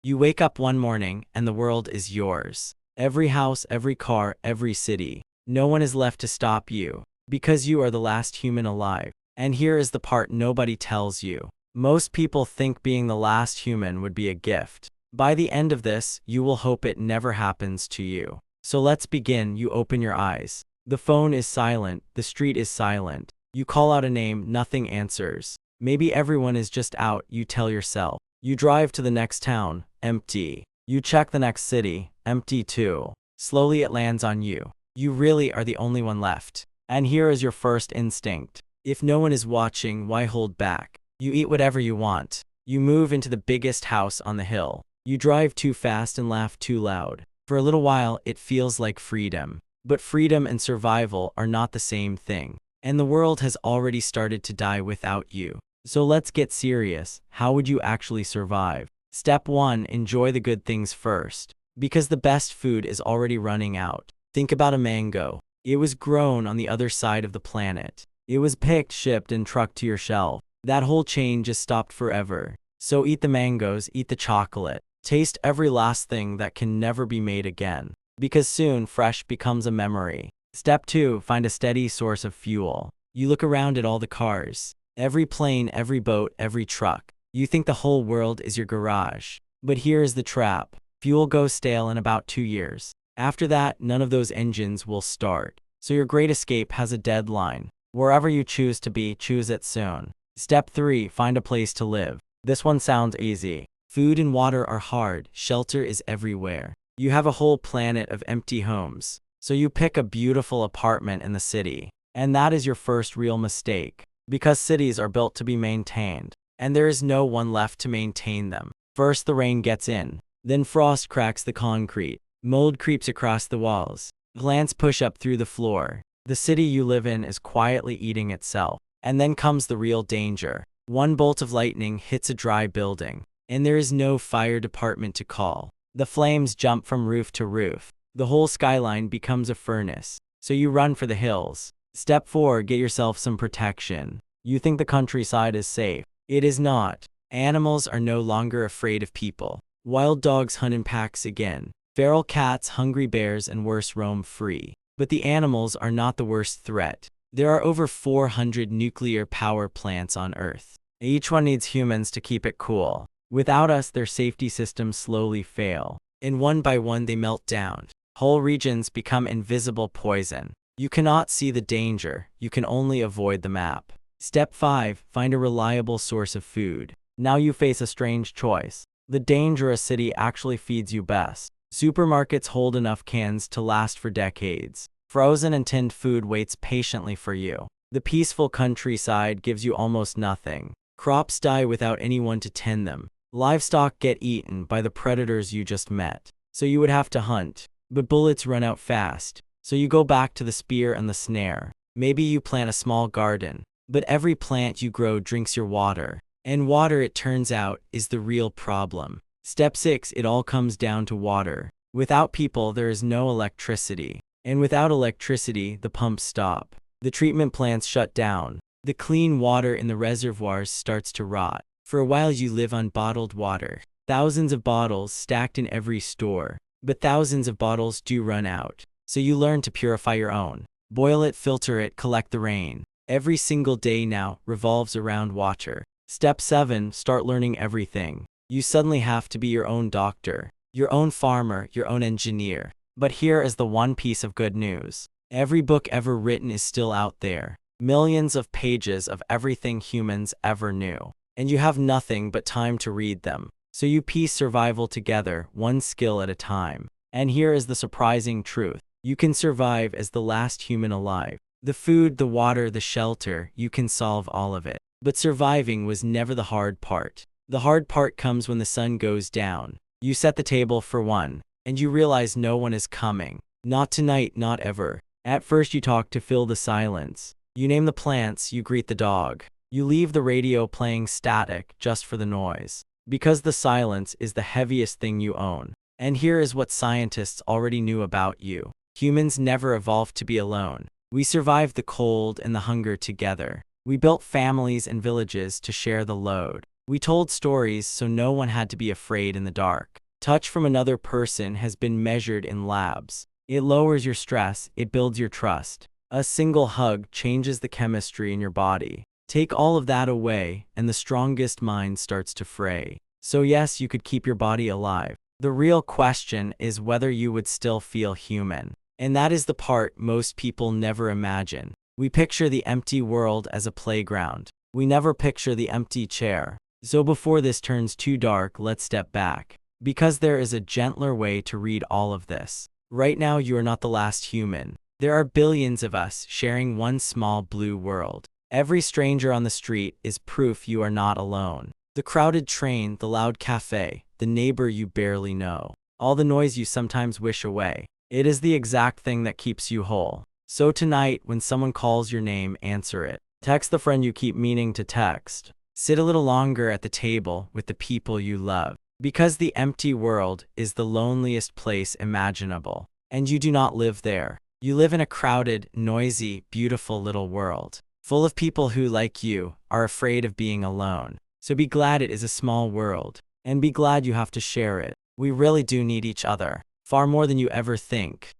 You wake up one morning and the world is yours. Every house, every car, every city. No one is left to stop you, because you are the last human alive. And here is the part nobody tells you. Most people think being the last human would be a gift. By the end of this, you will hope it never happens to you. So let's begin. You open your eyes. The phone is silent, the street is silent. You call out a name, nothing answers. Maybe everyone is just out, you tell yourself. You drive to the next town, empty. You check the next city, empty too. Slowly it lands on you. You really are the only one left. And here is your first instinct. If no one is watching, why hold back? You eat whatever you want. You move into the biggest house on the hill. You drive too fast and laugh too loud. For a little while, it feels like freedom. But freedom and survival are not the same thing. And the world has already started to die without you. So let's get serious. How would you actually survive? Step 1. Enjoy the good things first. Because the best food is already running out. Think about a mango. It was grown on the other side of the planet. It was picked, shipped, and trucked to your shelf. That whole chain just stopped forever. So eat the mangoes, eat the chocolate. Taste every last thing that can never be made again. Because soon, fresh becomes a memory. Step 2. Find a steady source of fuel. You look around at all the cars. Every plane, every boat, every truck. You think the whole world is your garage. But here is the trap. Fuel goes stale in about 2 years. After that, none of those engines will start. So your great escape has a deadline. Wherever you choose to be, choose it soon. Step 3. Find a place to live. This one sounds easy. Food and water are hard. Shelter is everywhere. You have a whole planet of empty homes. So you pick a beautiful apartment in the city. And that is your first real mistake. Because cities are built to be maintained. And there is no one left to maintain them. First the rain gets in. Then frost cracks the concrete. Mold creeps across the walls. Plants push up through the floor. The city you live in is quietly eating itself. And then comes the real danger. One bolt of lightning hits a dry building. And there is no fire department to call. The flames jump from roof to roof. The whole skyline becomes a furnace. So you run for the hills. Step 4. Get yourself some protection. You think the countryside is safe. It is not. Animals are no longer afraid of people. Wild dogs hunt in packs again. Feral cats, hungry bears, and worse roam free. But the animals are not the worst threat. There are over 400 nuclear power plants on Earth. Each one needs humans to keep it cool. Without us, their safety systems slowly fail. And one by one they melt down. Whole regions become invisible poison. You cannot see the danger, you can only avoid the map. Step 5. Find a reliable source of food. Now you face a strange choice. The dangerous city actually feeds you best. Supermarkets hold enough cans to last for decades. Frozen and tinned food waits patiently for you. The peaceful countryside gives you almost nothing. Crops die without anyone to tend them. Livestock get eaten by the predators you just met. So you would have to hunt. But bullets run out fast. So you go back to the spear and the snare. Maybe you plant a small garden. But every plant you grow drinks your water. And water, it turns out, is the real problem. Step 6. It all comes down to water. Without people, there is no electricity. And without electricity, the pumps stop. The treatment plants shut down. The clean water in the reservoirs starts to rot. For a while you live on bottled water. Thousands of bottles stacked in every store. But thousands of bottles do run out. So you learn to purify your own. Boil it, filter it, collect the rain. Every single day now revolves around water. Step 7. Start learning everything. You suddenly have to be your own doctor, your own farmer, your own engineer. But here is the one piece of good news. Every book ever written is still out there. Millions of pages of everything humans ever knew. And you have nothing but time to read them. So you piece survival together, one skill at a time. And here is the surprising truth. You can survive as the last human alive. The food, the water, the shelter, you can solve all of it. But surviving was never the hard part. The hard part comes when the sun goes down. You set the table for one, and you realize no one is coming. Not tonight, not ever. At first you talk to fill the silence. You name the plants, you greet the dog. You leave the radio playing static just for the noise. Because the silence is the heaviest thing you own. And here is what scientists already knew about you. Humans never evolved to be alone. We survived the cold and the hunger together. We built families and villages to share the load. We told stories so no one had to be afraid in the dark. Touch from another person has been measured in labs. It lowers your stress, it builds your trust. A single hug changes the chemistry in your body. Take all of that away, and the strongest mind starts to fray. So yes, you could keep your body alive. The real question is whether you would still feel human. And that is the part most people never imagine. We picture the empty world as a playground. We never picture the empty chair. So before this turns too dark, let's step back. Because there is a gentler way to read all of this. Right now, you are not the last human. There are billions of us sharing one small blue world. Every stranger on the street is proof you are not alone. The crowded train, the loud cafe, the neighbor you barely know. All the noise you sometimes wish away. It is the exact thing that keeps you whole. So tonight, when someone calls your name, answer it. Text the friend you keep meaning to text. Sit a little longer at the table with the people you love. Because the empty world is the loneliest place imaginable. And you do not live there. You live in a crowded, noisy, beautiful little world. Full of people who, like you, are afraid of being alone. So be glad it is a small world. And be glad you have to share it. We really do need each other. Far more than you ever think.